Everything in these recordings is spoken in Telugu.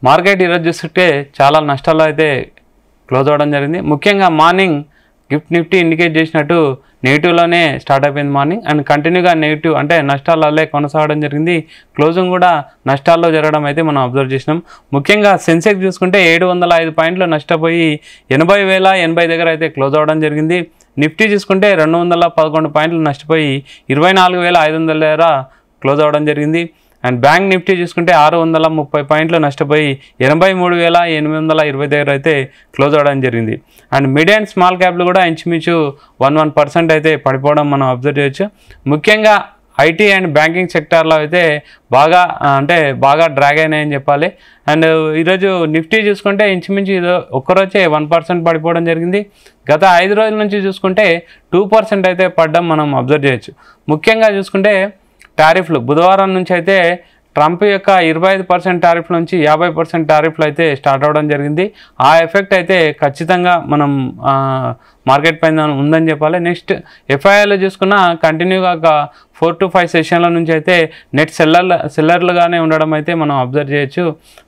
మార్కెట్ ఈరోజు చూస్తుంటే చాలా నష్టాల్లో అయితే క్లోజ్ అవ్వడం జరిగింది. ముఖ్యంగా మార్నింగ్ గిఫ్ట్ నిఫ్టీ ఇండికేట్ చేసినట్టు నెగిటివ్లోనే స్టార్ట్ అయిపోయింది మార్నింగ్, అండ్ కంటిన్యూగా నెగిటివ్ అంటే నష్టాలే కొనసాగడం జరిగింది. క్లోజింగ్ కూడా నష్టాల్లో జరగడం అయితే మనం అబ్జర్వ్ చేసినాం. ముఖ్యంగా సెన్సెక్స్ చూసుకుంటే 705 పాయింట్లు నష్టపోయి 80,080 దగ్గర అయితే క్లోజ్ అవ్వడం జరిగింది. నిఫ్టీ చూసుకుంటే 211 పాయింట్లు నష్టపోయి 24,500 దగ్గర క్లోజ్ అవ్వడం జరిగింది. అండ్ బ్యాంక్ నిఫ్టీ చూసుకుంటే 630 పాయింట్లు నష్టపోయి 83,820 దగ్గర అయితే క్లోజ్ అవ్వడం జరిగింది. అండ్ మిడ్ అండ్ స్మాల్ క్యాప్లు కూడా ఇంచుమించు 1% అయితే పడిపోవడం మనం అబ్జర్వ్ చేయొచ్చు. ముఖ్యంగా ఐటీ అండ్ బ్యాంకింగ్ సెక్టార్లో అయితే బాగా డ్రాగ్ అయినాయని చెప్పాలి. అండ్ ఈరోజు నిఫ్టీ చూసుకుంటే ఇంచుమించు ఒక్కరోజే 1% పడిపోవడం జరిగింది. గత 5 రోజుల నుంచి చూసుకుంటే 2% అయితే పడడం మనం అబ్జర్వ్ చేయొచ్చు. ముఖ్యంగా చూసుకుంటే టారిఫ్లు బుధవారం నుంచి అయితే ట్రంప్ యొక్క 25% టారిఫ్ నుంచి 50% టారిఫ్లు అయితే స్టార్ట్ అవ్వడం జరిగింది. ఆ ఎఫెక్ట్ అయితే ఖచ్చితంగా మనం మార్కెట్ పైన ఉందని చెప్పాలి. నెక్స్ట్ ఎఫ్ఐఐలో చూసుకున్న కంటిన్యూగా 4 to 5 సెషన్ల నుంచి అయితే నెట్ సెల్లర్లుగానే ఉండడం అయితే మనం అబ్జర్వ్ చేయొచ్చు.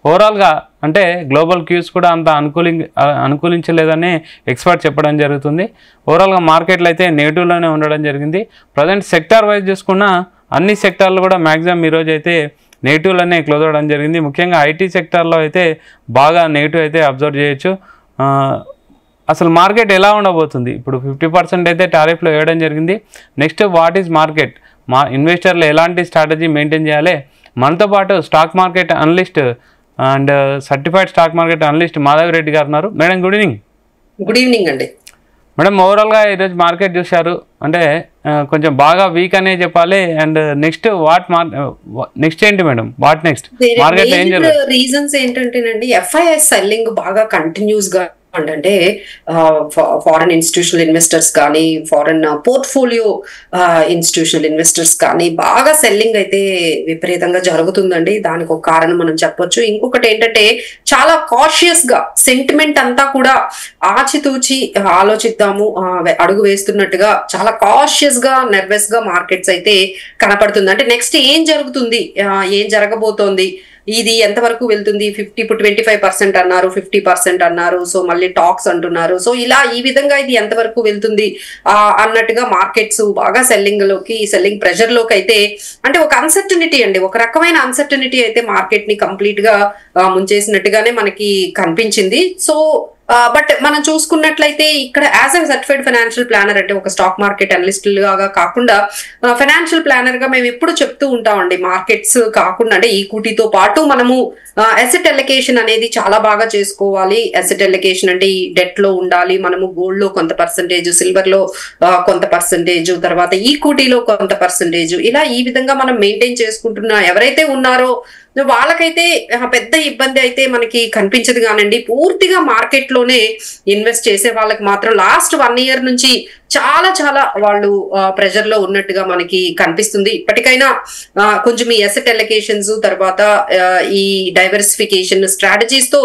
ఓవరాల్గా అంటే గ్లోబల్ క్యూస్ కూడా అంత అనుకూలించలేదని ఎక్స్పర్ట్ చెప్పడం జరుగుతుంది. ఓవరాల్గా మార్కెట్లు అయితే నెగిటివ్లోనే ఉండడం జరిగింది. ప్రజెంట్ సెక్టార్ వైజ్ చూసుకున్న అన్ని సెక్టార్లు కూడా మ్యాక్సిమం ఈరోజు అయితే నెగిటివ్లోనే క్లోజ్ అవ్వడం జరిగింది. ముఖ్యంగా ఐటీ సెక్టార్లో అయితే బాగా నెగిటివ్ అయితే అబ్జర్వ్ చేయొచ్చు. అసలు మార్కెట్ ఎలా ఉండబోతుంది? ఇప్పుడు 50% అయితే టారిఫ్లో వేయడం జరిగింది. Next what is market? ఇన్వెస్టర్లు ఎలాంటి స్ట్రాటజీ మెయింటైన్ చేయాలి? మనతో పాటు stock market analyst and certified stock market analyst Madhav Reddy గారు ఉన్నారు. Madam good evening. Good evening అండి. మేడం ఓవరాల్గా ఈరోజు మార్కెట్ చూశారు అంటే కొంచెం బాగా వీక్ అనే చెప్పాలి. అండ్ నెక్స్ట్ ఏంటి మేడం? వాట్ నెక్స్ట్ మార్కెట్ ఏం జరుగుతుంది? రీజన్స్ ఏంటంటేనండి, ఎఫ్ఐఐ సెల్లింగ్ బాగా కంటిన్యూస్ గా అంటే ఫారెన్ ఇన్స్టిట్యూషనల్ ఇన్వెస్టర్స్ కానీ ఫారెన్ పోర్ట్ఫోలియో ఇన్స్టిట్యూషనల్ ఇన్వెస్టర్స్ కానీ బాగా సెల్లింగ్ అయితే విపరీతంగా జరుగుతుందండి. దానికి ఒక కారణం మనం చెప్పొచ్చు. ఇంకొకటి ఏంటంటే చాలా కాషియస్ గా సెంటిమెంట్ అంతా కూడా ఆచితూచి ఆలోచిద్దాము అడుగు వేస్తున్నట్టుగా చాలా కాషియస్ గా నర్వస్ గా మార్కెట్స్ అయితే కనపడుతుంది. అంటే నెక్స్ట్ ఏం జరుగుతుంది, ఏం జరగబోతోంది, ఇది ఎంతవరకు వెళ్తుంది, 25% అన్నారు, 50% అన్నారు, సో మళ్ళీ టాక్స్ అంటున్నారు. సో ఇలా ఈ విధంగా ఇది ఎంతవరకు వెళ్తుంది అన్నట్టుగా మార్కెట్స్ బాగా సెల్లింగ్ ప్రెషర్ లోకి అయితే అంటే ఒక అన్సర్టనిటీ అండి, ఒక రకమైన అన్సర్టనిటీ అయితే మార్కెట్ ని కంప్లీట్ గా ముంచేసినట్టుగానే మనకి కనిపించింది. సో బట్ మనం చూసుకున్నట్లయితే ఇక్కడ as a certified financial planner అంటే ఒక స్టాక్ మార్కెట్ అనలిస్ట్ లాగా కాకుండా ఫైనాన్షియల్ ప్లానర్ గా మేము ఎప్పుడు చెప్తూ ఉంటామండి, మార్కెట్స్ కాకుండా అంటే ఈక్విటీతో పాటు మనము అసెట్ అలొకేషన్ అనేది చాలా బాగా చేసుకోవాలి. అసెట్ అలొకేషన్ అంటే ఈ డెట్ లో ఉండాలి, మనము గోల్డ్ లో కొంత పర్సంటేజ్, సిల్వర్ లో కొంత పర్సంటేజ్, తర్వాత ఈక్విటీలో కొంత పర్సంటేజ్, ఇలా ఈ విధంగా మనం మెయింటైన్ చేసుకుంటున్న ఎవరైతే ఉన్నారో వాళ్ళకైతే పెద్ద ఇబ్బంది అయితే మనకి కనిపించదు. కానండి పూర్తిగా మార్కెట్ లోనే ఇన్వెస్ట్ చేసే వాళ్ళకి మాత్రం లాస్ట్ 1 year నుంచి చాలా వాళ్ళు ప్రెషర్ లో ఉన్నట్టుగా మనకి కనిపిస్తుంది. ఇప్పటికైనా కొంచెం ఈ అసెట్ అలొకేషన్స్ తర్వాత ఈ డైవర్సిఫికేషన్ స్ట్రాటజీస్ తో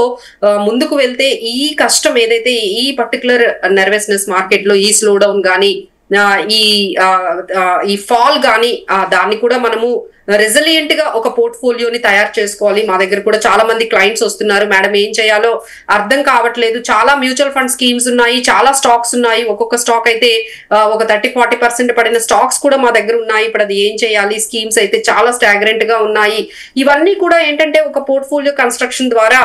ముందుకు వెళ్తే ఈ కష్టం ఏదైతే ఈ పర్టికులర్ నర్వస్నెస్ మార్కెట్ లో ఈ స్లో డౌన్ గానీ ఈ ఫాల్ గానీ దాన్ని కూడా మనము రెసిలియంట్ గా ఒక పోర్ట్ఫోలియోని తయారు చేసుకోవాలి. మా దగ్గర కూడా చాలా మంది క్లయింట్స్ వస్తున్నారు, మేడం ఏం చేయాలో అర్థం కావట్లేదు, చాలా మ్యూచువల్ ఫండ్ స్కీమ్స్ ఉన్నాయి, చాలా స్టాక్స్ ఉన్నాయి, ఒక్కొక్క స్టాక్ అయితే ఒక 30-40% పడిన స్టాక్స్ కూడా మా దగ్గర ఉన్నాయి, ఇప్పుడు అది ఏం చేయాలి, స్కీమ్స్ అయితే చాలా స్టాగ్రెంట్ గా ఉన్నాయి. ఇవన్నీ కూడా ఏంటంటే ఒక పోర్ట్ఫోలియో కన్స్ట్రక్షన్ ద్వారా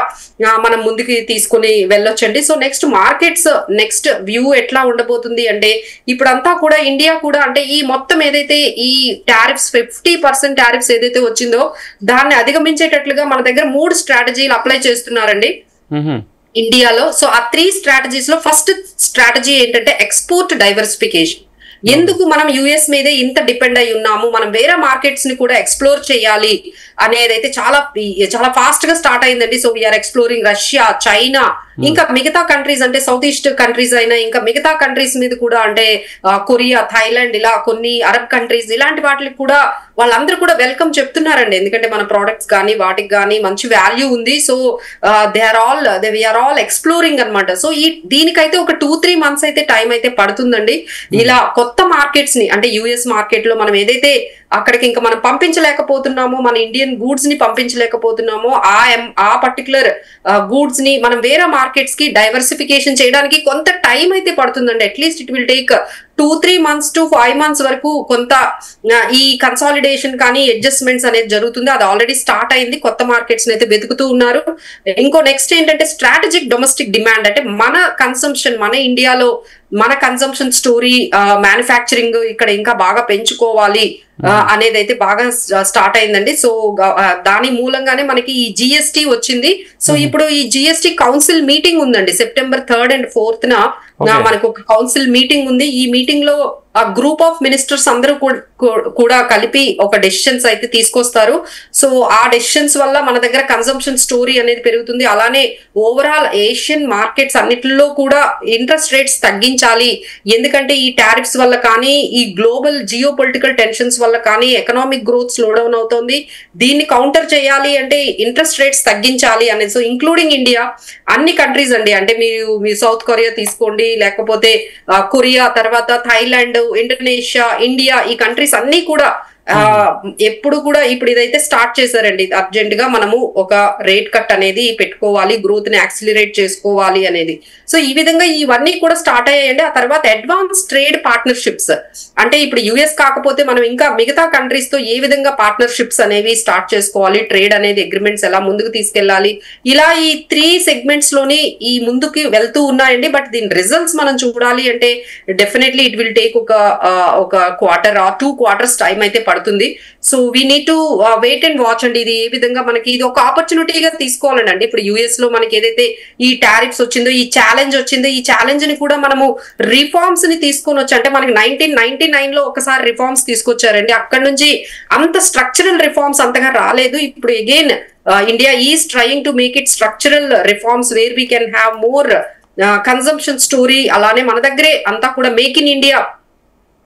మనం ముందుకు తీసుకుని వెళ్ళొచ్చండి. So next markets next view ఎట్లా ఉండబోతుంది అంటే ఇప్పుడంతా కూడా ఇండియా కూడా అంటే ఈ మొత్తం ఏదైతే ఈ టారిఫ్స్ 50% టారిఫ్స్ ఏదైతే వచ్చిందో దాన్ని అధిగమించేటట్లుగా మన దగ్గర 3 స్ట్రాటజీలు అప్లై చేస్తున్నారండి ఇండియాలో. సో ఆ 3 స్ట్రాటజీస్ లో ఫస్ట్ స్ట్రాటజీ ఏంటంటే ఎక్స్పోర్ట్ డైవర్సిఫికేషన్. ఎందుకు మనం యుఎస్ మీదే ఇంత డిపెండ్ అయి ఉన్నాము, మనం వేరే మార్కెట్స్ ని కూడా ఎక్స్ప్లోర్ చేయాలి అనేదైతే చాలా ఫాస్ట్ గా స్టార్ట్ అయిందండి. So we are exploring Russia, China, ఇంకా మిగతా కంట్రీస్ అంటే సౌత్ ఈస్ట్ కంట్రీస్ అయినా ఇంకా మిగతా కంట్రీస్ మీద కూడా అంటే కొరియా, థాయిలాండ్, ఇలా కొన్ని అరబ్ కంట్రీస్ ఇలాంటి వాటికి కూడా వాళ్ళందరూ కూడా వెల్కమ్ చెప్తున్నారండి, ఎందుకంటే మన ప్రోడక్ట్స్ కానీ వాటికి కానీ మంచి వాల్యూ ఉంది. సో వీఆర్ ఆల్ ఎక్స్ప్లోరింగ్ అనమాట. సో దీనికైతే ఒక 2-3 months అయితే టైం అయితే పడుతుందండి. ఇలా కొత్త మార్కెట్స్ ని, అంటే యుఎస్ మార్కెట్ లో మనం ఏదైతే అక్కడికి ఇంకా మనం పంపించలేకపోతున్నామో, మన ఇండియన్ గూడ్స్ ని పంపించలేకపోతున్నామో, ఆ పర్టికులర్ గూడ్స్ ని మనం వేరే మార్కెట్స్ కి డైవర్సిఫికేషన్ చేయడానికి కొంత టైం అయితే పడుతుందండి. At least it will take 2-3 months to 5 months వరకు కొంత ఈ కన్సాలిడేషన్ కానీ అడ్జస్ట్మెంట్స్ అనేది జరుగుతుంది. అది ఆల్రెడీ స్టార్ట్ అయింది. కొత్త మార్కెట్స్ అయితే వెతుకుతూ ఉన్నారు. ఇంకో నెక్స్ట్ ఏంటంటే స్ట్రాటజిక్ డొమెస్టిక్ డిమాండ్, అంటే మన కన్సంప్షన్, మన ఇండియాలో మన కన్సంప్షన్ స్టోరీ, మ్యానుఫ్యాక్చరింగ్ ఇక్కడ ఇంకా బాగా పెంచుకోవాలి అనేది అయితే బాగా స్టార్ట్ అయిందండి. సో దాని మూలంగానే మనకి ఈ జిఎస్టీ వచ్చింది. సో ఇప్పుడు ఈ జిఎస్టీ కౌన్సిల్ మీటింగ్ ఉందండి, September 3rd and 4th మనకు ఒక కౌన్సిల్ మీటింగ్ ఉంది. ఈ మీటింగ్ లో ఆ గ్రూప్ ఆఫ్ మినిస్టర్స్ అందరూ కూడా కలిపి ఒక డెసిషన్స్ అయితే తీసుకొస్తారు. సో ఆ డెసిషన్స్ వల్ల మన దగ్గర కన్సంప్షన్ స్టోరీ అనేది పెరుగుతుంది. అలానే ఓవరాల్ ఏషియన్ మార్కెట్స్ అన్నిటిలో కూడా ఇంట్రెస్ట్ రేట్స్ తగ్గించాలి, ఎందుకంటే ఈ టారిఫ్స్ వల్ల కానీ, ఈ గ్లోబల్ జియో పొలిటికల్ టెన్షన్స్ వల్ల కానీ ఎకనామిక్ గ్రోత్ స్లో డౌన్ అవుతుంది. దీన్ని కౌంటర్ చేయాలి అంటే ఇంట్రెస్ట్ రేట్స్ తగ్గించాలి అనేది. సో ఇంక్లూడింగ్ ఇండియా, అన్ని కంట్రీస్ అండి, అంటే మీరు సౌత్ కొరియా తీసుకోండి, లేకపోతే కొరియా, తర్వాత థైలాండ్, ఇండోనేషియా, ఇండియా, ఈ కంట్రీస్ అన్ని కూడా ఎప్పుడు కూడా ఇప్పుడు ఇదైతే స్టార్ట్ చేశారండి. అర్జెంట్ గా మనము ఒక రేట్ కట్ అనేది పెట్టుకోవాలి, గ్రోత్ ని యాక్సిలరేట్ చేసుకోవాలి అనేది. సో ఈ విధంగా ఇవన్నీ కూడా స్టార్ట్ అయ్యాయండి. ఆ తర్వాత అడ్వాన్స్ ట్రేడ్ పార్ట్నర్షిప్స్, అంటే ఇప్పుడు యుఎస్ కాకపోతే మనం ఇంకా మిగతా కంట్రీస్ తో ఏ విధంగా పార్ట్నర్షిప్స్ అనేవి స్టార్ట్ చేసుకోవాలి, ట్రేడ్ అనేది అగ్రిమెంట్స్ ఎలా ముందుకు తీసుకెళ్లాలి, ఇలా ఈ 3 segments లోని ఈ ముందుకు వెళ్తూ ఉన్నాయండి. బట్ దీని రిజల్ట్స్ మనం చూడాలి అంటే డెఫినెట్లీ ఇట్ విల్ టేక్ ఒక క్వార్టర్ ఆర్ 2 quarters టైం అయితే పడుతుంది. So we need to wait and watch అండి. ఇది ఏ విధంగా మనకి ఇది ఒక ఆపర్చునిటీగా తీసుకోవాలండి. అంటే ఇప్పుడు యుఎస్ లో మనకి ఏదైతే ఈ టారిఫ్స్ వచ్చిందో, ఈ ఛాలెంజ్ వచ్చిందో, ఈ ఛాలెంజ్ ని కూడా మనము రిఫార్మ్స్ ని తీసుకొని వచ్చి, అంటే మనకి 1999 లో ఒకసారి రిఫార్మ్స్ తీసుకొచ్చారండి. అక్కడ నుంచి అంత స్ట్రక్చరల్ రిఫార్మ్స్ అంతగా రాలేదు. ఇప్పుడు again India is trying to make it structural reforms where we can have more consumption story. అలానే మన దగ్గరే అంతా కూడా మేక్ ఇన్ ఇండియా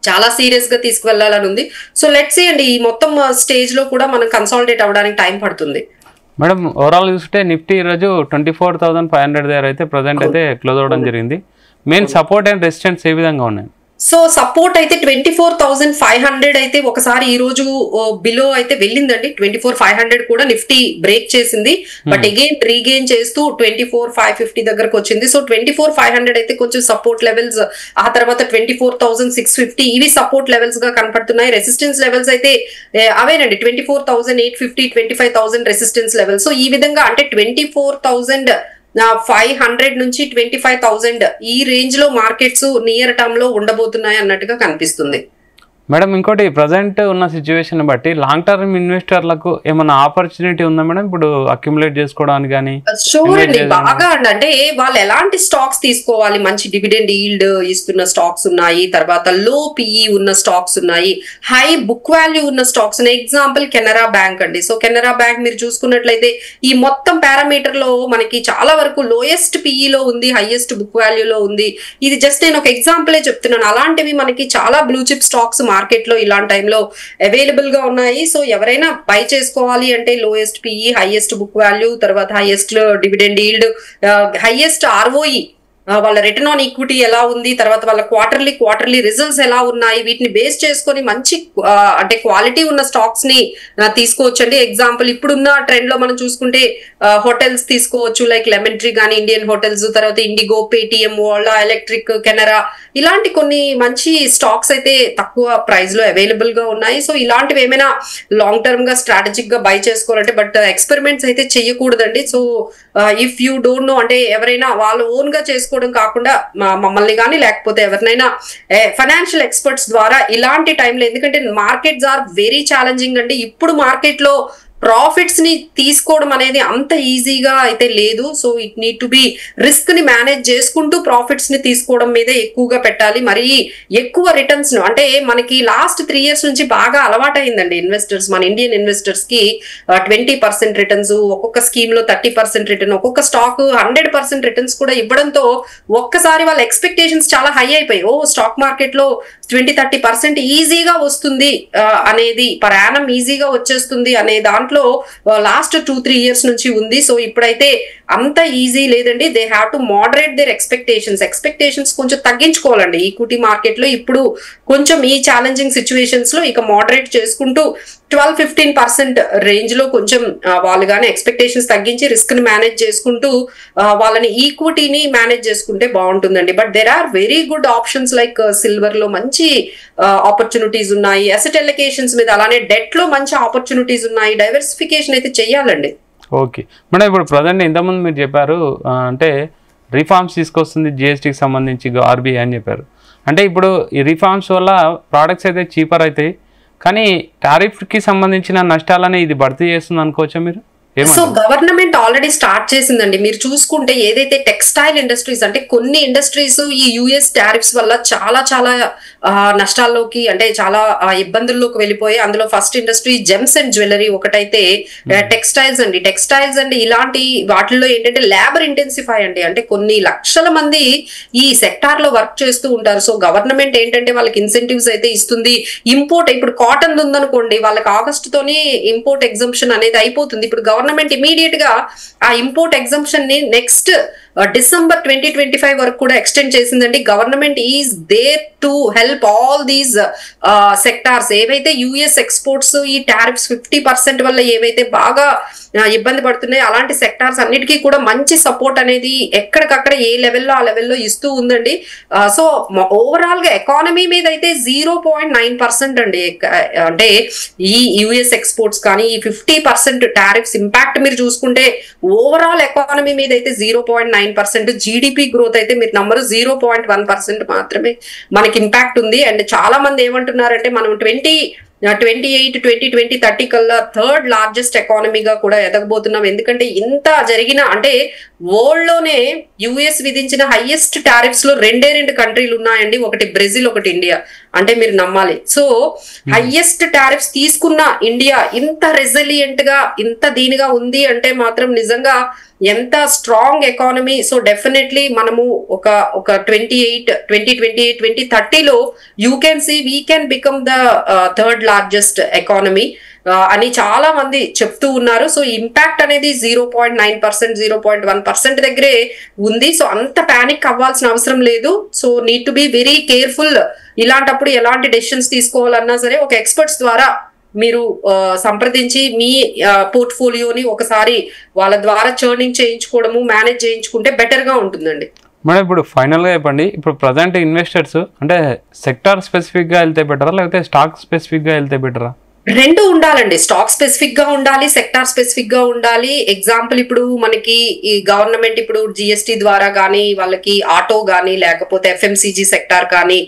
చాలా సీరియస్ గా తీసుకువెళ్లాలని ఉంది. సో లెట్స్ సీ అండి, ఈ మొత్తం స్టేజ్ లో కూడా మనం కన్సాలిడేట్ అవ్వడానికి టైం పడుతుంది. మేడం ఓవరాల్ చూస్తే నిఫ్టీ ఈరోజు 24,500 దగ్గర అయితే ప్రజెంట్ అయితే క్లోజ్ అవ్వడం జరిగింది. మెయిన్ సపోర్ట్ అండ్ రెసిస్టెన్స్ ఏ విధంగా ఉన్నాయి? సో సపోర్ట్ అయితే 24,500 అయితే ఒకసారి ఈ రోజు బిలో అయితే వెళ్ళిందండి. 24,500 కూడా నిఫ్టీ బ్రేక్ చేసింది, బట్ అగైన్ రీగెయిన్ చేస్తూ 24,550 దగ్గరకు వచ్చింది. సో 24,500 అయితే కొంచెం సపోర్ట్ లెవెల్స్, ఆ తర్వాత 24,650 ఇవి సపోర్ట్ లెవెల్స్ గా కనపడుతున్నాయి. రెసిస్టెన్స్ లెవెల్స్ అయితే అవేనండి, 24,850, 25,000 రెసిస్టెన్స్ లెవెల్స్. సో ఈ విధంగా అంటే 24,500 నుంచి 25,000 ఈ రేంజ్ లో మార్కెట్స్ నియర్ టర్మ్ లో ఉండబోతున్నాయి అన్నట్టుగా కనిపిస్తుంది. మేడం ఇంకోటి ప్రజెంట్ ఉన్న సిచ్యువేషన్ బట్టి లాంగ్ టర్మ్ ఇన్వెస్టర్లకు ఏమైనా ఆపర్చునిటీ ఉందా మేడం ఇప్పుడు అక్యుములేట్ చేసుకోవడానికి కానీ? షూర్ అండి, బాగా అంటే వాళ్ళు ఎలాంటి స్టాక్స్ తీసుకోవాలి, మంచి డివిడెండ్ ఈల్డ్ ఇస్తున్న స్టాక్స్ ఉన్నాయి, తర్వాత లో పిఈ ఉన్న స్టాక్స్ ఉన్నాయి, హై బుక్ వాల్యూ ఉన్న స్టాక్స్ ఉన్నాయి. ఎగ్జాంపుల్ కెనరా బ్యాంక్ అండి. సో కెనరా బ్యాంక్ మీరు చూసుకున్నట్లయితే ఈ మొత్తం పారామీటర్ లో మనకి చాలా వరకు లోయెస్ట్ పిఈలో ఉంది, హైయెస్ట్ బుక్ వాల్యూలో ఉంది. ఇది జస్ట్ నేను ఒక ఎగ్జాంపులే చెప్తున్నాను. అలాంటివి మనకి చాలా బ్లూ చిప్ స్టాక్స్ మార్కెట్ లో ఇలాంటి టైంలో అవైలబుల్ గా ఉన్నాయి. సో ఎవరైనా బై చేసుకోవాలి అంటే lowest PE, highest book value, తర్వాత highest dividend yield, highest ROE, వాళ్ళ రిటర్న్ ఆన్ ఈక్విటీ ఎలా ఉంది, తర్వాత వాళ్ళ క్వార్టర్లీ రిజల్ట్స్ ఎలా ఉన్నాయి, వీటిని బేస్ చేసుకొని మంచి అంటే క్వాలిటీ ఉన్న స్టాక్స్ ని తీసుకోవచ్చండి. ఎగ్జాంపుల్ ఇప్పుడున్న ట్రెండ్ లో మనం చూసుకుంటే హోటల్స్ తీసుకోవచ్చు, లైక్ లెమన్ ట్రీ కానీ, ఇండియన్ హోటల్స్, తర్వాత IndiGo, Paytm, Ola electric, Canara, ఇలాంటి కొన్ని మంచి స్టాక్స్ అయితే తక్కువ ప్రైస్ లో అవైలబుల్ గా ఉన్నాయి. సో ఇలాంటివి ఏమైనా లాంగ్ టర్మ్ గా స్ట్రాటజిక్ గా బై చేసుకోవాలంటే, బట్ ఎక్స్పెరిమెంట్స్ అయితే చేయకూడదండి. So if you don't know, అంటే ఎవరైనా వాళ్ళు ఓన్ గా చేసుకోవడం కాకుండా మమ్మల్ని కానీ లేకపోతే ఎవరినైనా ఫైనాన్షియల్ ఎక్స్పర్ట్స్ ద్వారా ఇలాంటి టైంలో, ఎందుకంటే మార్కెట్స్ ఆర్ వెరీ ఛాలెంజింగ్ అండి. ఇప్పుడు మార్కెట్ లో ప్రాఫిట్స్ ని తీసుకోవడం అనేది అంత ఈజీగా అయితే లేదు. So it need to be risk ని మేనేజ్ చేసుకుంటూ ప్రాఫిట్స్ ని తీసుకోవడం మీద ఎక్కువగా పెట్టాలి. మరి ఎక్కువ రిటర్న్స్ ను, అంటే మనకి లాస్ట్ 3 years నుంచి బాగా అలవాటైందండి ఇన్వెస్టర్స్, మన ఇండియన్ ఇన్వెస్టర్స్ కి 20% రిటర్న్స్, ఒక్కొక్క స్కీమ్ లో 30% రిటర్న్, ఒక్కొక్క స్టాక్ 100% రిటర్న్స్ కూడా ఇవ్వడంతో ఒక్కసారి వాళ్ళ ఎక్స్పెక్టేషన్స్ చాలా హై అయిపోయి, స్టాక్ మార్కెట్ లో 20-30% ఈజీగా వస్తుంది అనేది, పర్ యానం ఈజీగా వచ్చేస్తుంది అనే దాంట్లో లాస్ట్ 2-3 ఇయర్స్ నుంచి ఉంది. సో ఇప్పుడైతే అంత ఈజీ లేదండి. They have to moderate there expectations కొంచెం తగ్గించుకోవాలండి ఈక్విటీ మార్కెట్ లో. ఇప్పుడు కొంచెం ఈ ఛాలెంజింగ్ సిచ్యువేషన్స్ లో ఇక మోడరేట్ చేసుకుంటూ 12-15% రేంజ్ లో కొంచెం వాళ్ళు గానీ ఎక్స్పెక్టేషన్స్ తగ్గించి రిస్క్ ని మేనేజ్ చేసుకుంటూ వాళ్ళని ఈక్విటీని మేనేజ్ చేసుకుంటే బాగుంటుందండి. But there are very good options like silver లో మంచి ఆపర్చునిటీస్ ఉన్నాయి, అసెట్ అలొకేషన్స్ మీద, అలానే డెట్ లో మంచి ఆపర్చునిటీస్ ఉన్నాయి. డైవర్సిఫికేషన్ అయితే చెయ్యాలండి. ఓకే మేడం, ఇప్పుడు ప్రజెంట్ ఇంతకుముందు మీరు చెప్పారు అంటే రిఫార్మ్స్ తీసుకొస్తుంది జిఎస్టీకి సంబంధించి ఆర్బీఐ అని చెప్పారు. అంటే ఇప్పుడు ఈ రిఫార్మ్స్ వల్ల ప్రోడక్ట్స్ అయితే చీపర్ అవుతాయి, కానీ టారిఫ్కి సంబంధించిన నష్టాలని ఇది భర్తీ చేస్తుంది అనుకోవచ్చా మీరు? సో గవర్నమెంట్ ఆల్రెడీ స్టార్ట్ చేసిందండి. మీరు చూసుకుంటే ఏదైతే టెక్స్టైల్ ఇండస్ట్రీస్ అంటే కొన్ని ఇండస్ట్రీస్ ఈ యుఎస్ టారిఫ్స్ వల్ల చాలా చాలా నష్టాల్లోకి అంటే చాలా ఇబ్బందుల్లోకి వెళ్ళిపోయి, అందులో first industry gems and jewellery ఒకటైతే టెక్స్టైల్స్ అండి ఇలాంటి వాటిల్లో ఏంటంటే లేబర్ ఇంటెన్సిఫై అండి. అంటే కొన్ని లక్షల మంది ఈ సెక్టార్ లో వర్క్ చేస్తూ ఉంటారు. సో గవర్నమెంట్ ఏంటంటే వాళ్ళకి ఇన్సెంటివ్స్ అయితే ఇస్తుంది. ఇంపోర్ట్ ఇప్పుడు కాటన్ ఉందనుకోండి, వాళ్ళకి ఆగస్టుతోనే ఇంపోర్ట్ ఎగ్జంప్షన్ అనేది అయిపోతుంది. ఇప్పుడు గవర్నమెంట్ ఇమీడియట్ గా ఆ ఇంపోర్ట్ ఎగ్జంప్షన్ ని నెక్స్ట్ డిసెంబర్ 2025 వరకు కూడా ఎక్స్టెండ్ చేసిందండి. Government is there to help all these sectors. ఏవైతే యుఎస్ ఎక్స్పోర్ట్స్ ఈ టారిఫ్స్ 50% వల్ల ఏవైతే బాగా ఇబ్బంది పడుతున్నాయో అలాంటి సెక్టార్స్ అన్నిటికీ కూడా మంచి సపోర్ట్ అనేది ఎక్కడికక్కడ ఏ లెవెల్లో ఆ లెవెల్లో ఇస్తూ ఉందండి. సో ఓవరాల్ గా ఎకానమీ మీద అయితే 0.9% అండి. అంటే ఈ యుఎస్ ఎక్స్పోర్ట్స్ కానీ ఈ 50% టారిఫ్స్ ఇంపాక్ట్ మీరు చూసుకుంటే ఓవరాల్ ఎకానమీ మీద అయితే 0.9%, జీడిపి గ్రోత్ అయితే మీరు నంబరు 0.1% మాత్రమే మనకి ఇంపాక్ట్ ఉంది. అండ్ చాలా మంది ఏమంటున్నారంటే మనం 2028, 2030 కల్లా థర్డ్ లార్జెస్ట్ ఎకానమీగా కూడా ఎదగబోతున్నాం. ఎందుకంటే ఇంత జరిగిన అంటే వరల్డ్ లోనే యుఎస్ విధించిన హైయెస్ట్ టారిఫ్స్ లో రెండు కంట్రీలు ఉన్నాయండి, ఒకటి బ్రెజిల్, ఒకటి ఇండియా. అంటే మీరు నమ్మాలి. సో హైయెస్ట్ టారిఫ్స్ తీసుకున్న ఇండియా ఇంత రెసిలియంట్ గా ఇంత దీనిగా ఉంది అంటే మాత్రం నిజంగా ఎంత స్ట్రాంగ్ ఎకానమీ. సో డెఫినెట్లీ మనము ఒక 2028, 2030లో you can see we can become the third largest economy అని చాలా మంది చెప్తూ ఉన్నారు. సో ఇంపాక్ట్ అనేది 0.9%, 0.1% దగ్గరే ఉంది. సో అంత పానిక్ అవ్వాల్సిన అవసరం లేదు. So need to be very careful. ఇలాంటప్పుడు ఎలాంటి డెసిషన్స్ తీసుకోవాలన్నా సరే ఒక ఎక్స్పర్ట్స్ ద్వారా మీరు సంప్రదించి మీ పోర్ట్ఫోలియోని ఒకసారి వాళ్ళ ద్వారా చర్నింగ్ చేయించుకోవడము, మేనేజ్ చేయించుకుంటే బెటర్ గా ఉంటుందండి. మేడం ఇప్పుడు ఫైనల్గా చెప్పండి, ఇప్పుడు ప్రజెంట్ ఇన్వెస్టర్స్ అంటే సెక్టార్ స్పెసిఫిక్గా వెళ్తే బెటరా లేకపోతే స్టాక్ స్పెసిఫిక్గా వెళ్తే బెటరా? రెండు ఉండాలండి. స్టాక్ స్పెసిఫిక్ గా ఉండాలి, సెక్టార్ స్పెసిఫిక్ గా ఉండాలి. ఎగ్జాంపుల్ ఇప్పుడు మనకి ఈ గవర్నమెంట్ ఇప్పుడు జిఎస్టీ ద్వారా కానీ వాళ్ళకి ఆటో కానీ లేకపోతే ఎఫ్ఎంసీజీ సెక్టార్ కానీ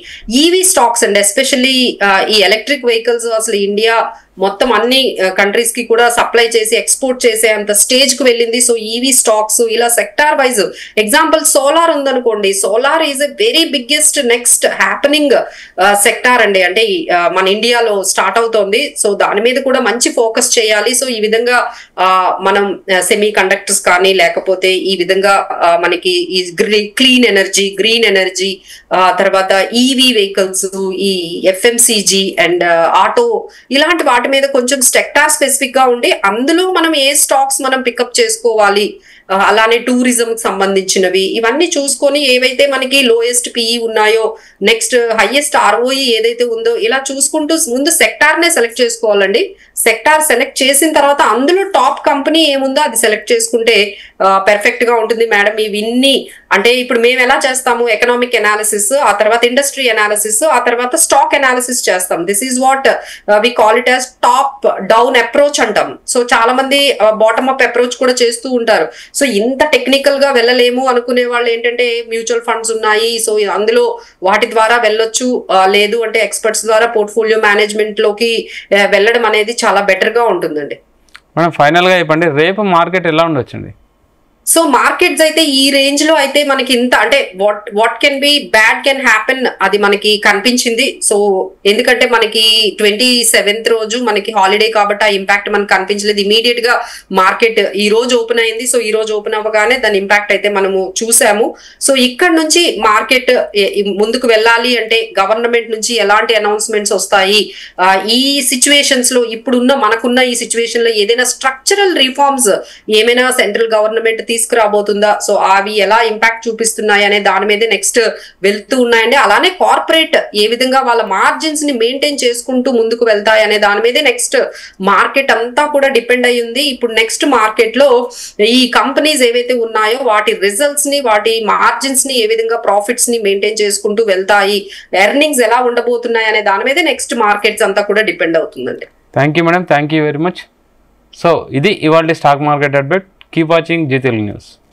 ఈవీ స్టాక్స్ అండి, ఎస్పెషల్లీ ఈ ఎలక్ట్రిక్ వెహికల్స్ అసలు ఇండియా మొత్తం అన్ని కంట్రీస్ కి కూడా సప్లై చేసి ఎక్స్పోర్ట్ చేసే అంత స్టేజ్ కు వెళ్ళింది. సో ఈవీ స్టాక్స్ ఇలా సెక్టార్ వైజ్ ఎగ్జాంపుల్ సోలార్ ఉందనుకోండి, solar is a very biggest next happening sector అండి. అంటే మన ఇండియాలో స్టార్ట్ అవుతోంది. సో దాని మీద కూడా మంచి ఫోకస్ చేయాలి. సో ఈ విధంగా మనం సెమీ కండక్టర్స్ కానీ లేకపోతే ఈ విధంగా మనకి ఈ క్లీన్ ఎనర్జీ, గ్రీన్ ఎనర్జీ, తర్వాత ఈవీ వెహికల్స్, ఈ ఎఫ్ఎంసీజీ అండ్ ఆటో ఇలాంటి వాటి మీద కొంచెం సెక్టార్ స్పెసిఫిక్ గా ఉండి అందులో మనం ఏ స్టాక్స్ మనం పికప్ చేసుకోవాలి, అలానే టూరిజం కి సంబంధించినవి ఇవన్నీ చూసుకొని ఏవైతే మనకి లోయెస్ట్ పిఈ ఉన్నాయో, నెక్స్ట్ హైయెస్ట్ ఆర్ఓఈ ఏదైతే ఉందో ఇలా చూసుకుంటూ ముందు సెక్టార్ నే సెలెక్ట్ చేసుకోవాలండి. సెక్టార్ సెలెక్ట్ చేసిన తర్వాత అందులో టాప్ కంపెనీ ఏముందో అది సెలెక్ట్ చేసుకుంటే పర్ఫెక్ట్ గా ఉంటుంది మేడం. ఇవన్నీ అంటే ఇప్పుడు మేము ఎలా చేస్తాము, ఎకనామిక్ అనాలిసిస్, ఆ తర్వాత ఇండస్ట్రీ అనాలిసిస్, ఆ తర్వాత స్టాక్ అనాలిసిస్ చేస్తాం. This is what we call it as top down approach అంటాం. సో చాలా మంది బాటమ్ అప్ అప్రోచ్ కూడా చేస్తూ ఉంటారు. సో ఇంత టెక్నికల్ గా వెళ్ళలేము అనుకునే వాళ్ళు ఏంటంటే మ్యూచువల్ ఫండ్స్ ఉన్నాయి, సో అందులో వాటి ద్వారా వెళ్ళొచ్చు, లేదు అంటే ఎక్స్పర్ట్స్ ద్వారా పోర్ట్ఫోలియో మేనేజ్మెంట్ లోకి వెళ్ళడం అనేది చాలా బెటర్ గా ఉంటుందండి. మేడం ఫైనల్ గా చెప్పండి, రేపు మార్కెట్ ఎలా ఉండొచ్చండి? సో మార్కెట్స్ అయితే ఈ రేంజ్ లో అయితే మనకి ఇంత అంటే what can be bad can happen అది మనకి కనిపించింది. సో ఎందుకంటే మనకి 27th రోజు మనకి హాలిడే కాబట్టి ఆ ఇంపాక్ట్ మనకు కనిపించలేదు. ఇమీడియట్ గా మార్కెట్ ఈ రోజు ఓపెన్ అయింది. సో ఈ రోజు ఓపెన్ అవ్వగానే దాని ఇంపాక్ట్ అయితే మనము చూసాము. సో ఇక్కడ నుంచి మార్కెట్ ముందుకు వెళ్ళాలి అంటే గవర్నమెంట్ నుంచి ఎలాంటి అనౌన్స్మెంట్స్ వస్తాయి, ఈ సిచ్యువేషన్స్ లో ఇప్పుడున్న మనకున్న ఈ సిచ్యువేషన్ లో ఏదైనా స్ట్రక్చరల్ రిఫార్మ్స్ ఏమైనా సెంట్రల్ గవర్నమెంట్ తీసుకురాబోతుందా, సో అవి ఎలా ఇంపాక్ట్ చూపిస్తున్నాయి అనే దాని మీద నెక్స్ట్ వెళ్తూ ఉన్నాయండి. అలానే కార్పొరేట్ ఏ విధంగా వాళ్ళ మార్జిన్స్ ని మెయింటైన్ చేసుకుంటూ ముందుకు వెళ్తాయి అనే దాని మీద నెక్స్ట్ మార్కెట్ అంతా కూడా డిపెండ్ అయి ఉంది. ఇప్పుడు నెక్స్ట్ మార్కెట్ లో ఈ కంపెనీస్ ఏవైతే ఉన్నాయో వాటి రిజల్ట్స్ ని, వాటి మార్జిన్స్ ని, ఏ విధంగా ప్రాఫిట్స్ ని మెయింటైన్ చేసుకుంటూ వెళ్తాయి, ఎర్నింగ్స్ ఎలా ఉండబోతున్నాయి అనే దాని మీద నెక్స్ట్ మార్కెట్స్ అంతా కూడా డిపెండ్ అవుతుందండి. Thank you madam, thank you very much. So ఇది ఇవాళ stock market update. Keep watching Zee Telugu news.